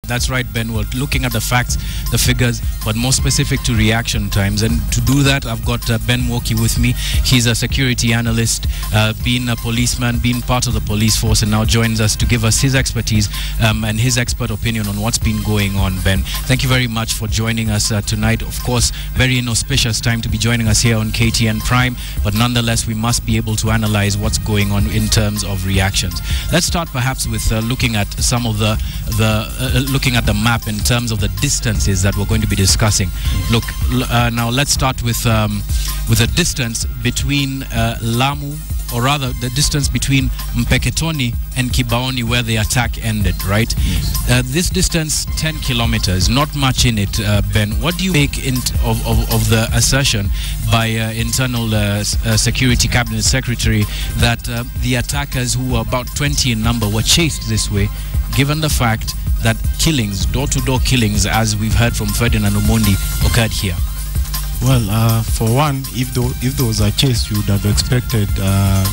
That's right, Ben. We're looking at the facts, the figures, but more specific to reaction times. And to do that, I've got Ben Woki with me. He's a security analyst, been a policeman, been part of the police force, and now joins us to give us his expertise and his expert opinion on what's been going on. Ben, thank you very much for joining us tonight. Of course, very inauspicious time to be joining us here on KTN Prime, but nonetheless, we must be able to analyze what's going on in terms of reactions. Let's start perhaps with looking at some of looking at the map in terms of the distances that we're going to be discussing. Look, now let's start with the distance between Lamu, or rather the distance between Mpeketoni and Kibaoni, where the attack ended, right? Yes. This distance, 10 kilometers, not much in it, Ben. What do you make of the assertion by Internal Security Cabinet Secretary that the attackers, who were about 20 in number, were chased this way, given the fact that killings, door-to-door killings, as we've heard from Ferdinand Omondi, occurred here? Well, for one, if there was a chase, you would have expected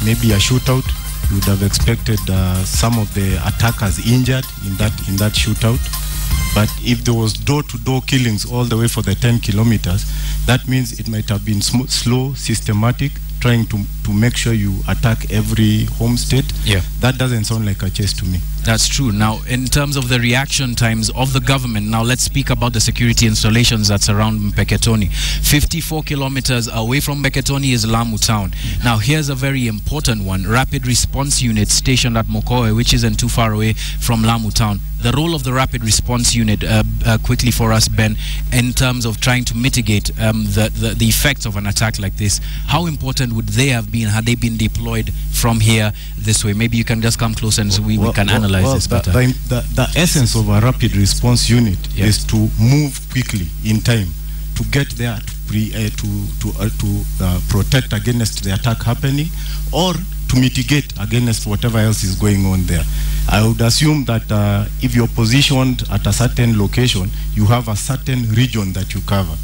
maybe a shootout. You would have expected some of the attackers injured in that shootout. But if there was door-to-door killings all the way for the 10 kilometers, that means it might have been slow, systematic, trying to make sure you attack every homestead. Yeah. That doesn't sound like a chase to me. That's true. Now, in terms of the reaction times of the government, now let's speak about the security installations that surround Mpeketoni. 54 kilometers away from Mpeketoni is Lamu town. Now, here's a very important one. Rapid response unit stationed at Mokowe, which isn't too far away from Lamu town. The role of the rapid response unit, quickly for us, Ben, in terms of trying to mitigate the effects of an attack like this, how important would they have been had they been deployed from here this way? Maybe you can just come close and we can analyze this better. The essence of a rapid response unit is to move quickly in time, to get there to protect against the attack happening, or to mitigate against whatever else is going on there. I would assume that if you're positioned at a certain location, you have a certain region that you cover.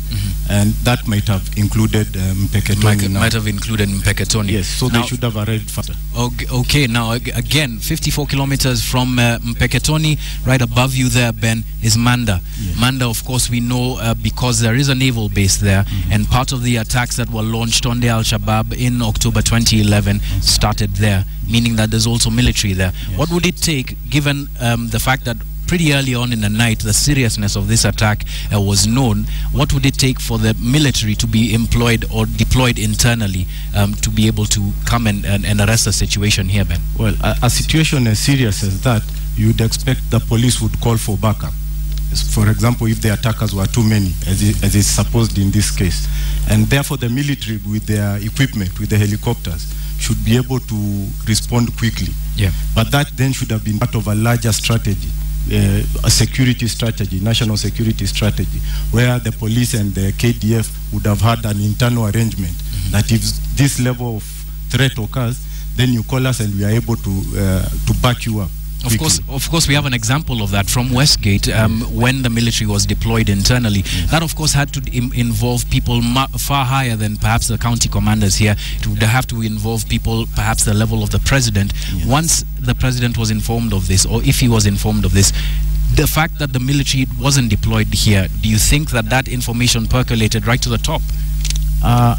And that might have included Mpeketoni. Might have included Mpeketoni. Yes, so now, they should have arrived faster. Okay, now again, 54 kilometers from Mpeketoni, right above you there, Ben, is Manda. Yes. Manda, of course, we know because there is a naval base there, and part of the attacks that were launched on the Al-shabaab in October 2011 started there, meaning that there's also military there. Yes. What would it take, given the fact that pretty early on in the night the seriousness of this attack was known, what would it take for the military to be employed or deployed internally to be able to come and arrest the situation here, Ben? Well, a situation as serious as that, you'd expect the police would call for backup. For example, if the attackers were too many, as is supposed in this case. And therefore the military, with their equipment, with the helicopters, should be able to respond quickly. Yeah. But that then should have been part of a larger strategy, a security strategy, national security strategy, where the police and the KDF would have had an internal arrangement that if this level of threat occurs, then you call us and we are able to back you up. Of course, we have an example of that from Westgate when the military was deployed internally. That, of course, had to involve people far higher than perhaps the county commanders here. It would have to involve people perhaps the level of the president. Yes. Once the president was informed of this, or if he was informed of this, the fact that the military wasn't deployed here, do you think that information percolated right to the top?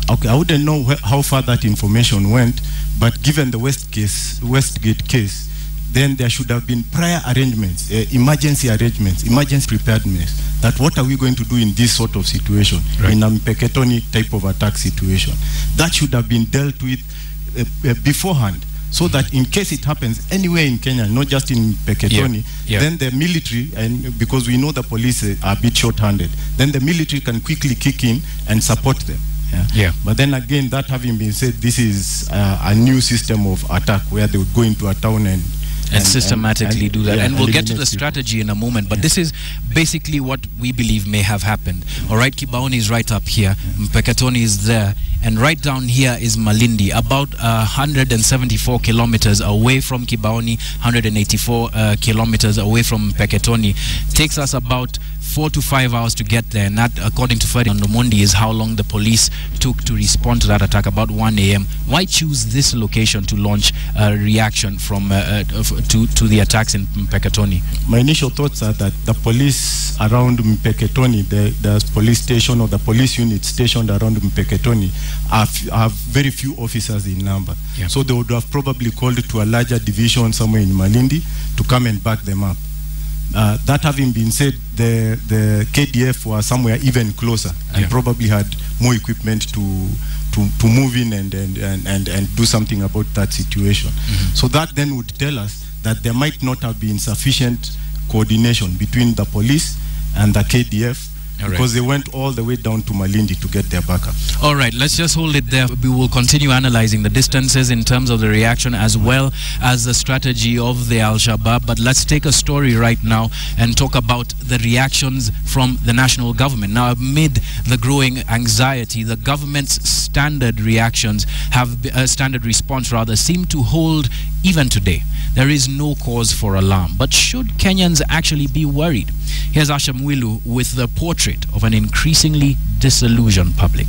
Okay, I wouldn't know how far that information went, but given the Westgate case, then there should have been prior arrangements, emergency preparedness, that what are we going to do in this sort of situation, in a Mpeketoni type of attack situation. That should have been dealt with beforehand, so that in case it happens anywhere in Kenya, not just in Mpeketoni, then the military, and because we know the police are a bit short-handed, then the military can quickly kick in and support them. But then again, that having been said, this is a new system of attack where they would go into a town and systematically do that. And we'll get to the strategy in a moment. But this is basically what we believe may have happened. All right, Kibaoni is right up here. Mpeketoni is there. and right down here is Malindi, about 174 kilometers away from Kibaoni, 184 kilometers away from Mpeketoni. Takes us about 4 to 5 hours to get there, and that, according to Ferdinand Omondi, is how long the police took to respond to that attack, about 1 a.m. Why choose this location to launch a reaction from to the attacks in Mpeketoni? My initial thoughts are that the police around Mpeketoni, the police station or the police unit stationed around Mpeketoni, have very few officers in number. Yeah. So they would have probably called to a larger division somewhere in Malindi to come and back them up. That having been said, the KDF were somewhere even closer and probably had more equipment to move in and do something about that situation. So that then would tell us that there might not have been sufficient coordination between the police and the KDF, because they went all the way down to Malindi to get their backup. All right, let's just hold it there. We will continue analyzing the distances in terms of the reaction as well as the strategy of the Al-Shabaab. But let's take a story right now and talk about the reactions from the national government. Now, amid the growing anxiety, the government's standard reactions standard response seem to hold even today. There is no cause for alarm. But should Kenyans actually be worried? Here's Asha Mwilu with the portrait of an increasingly disillusioned public.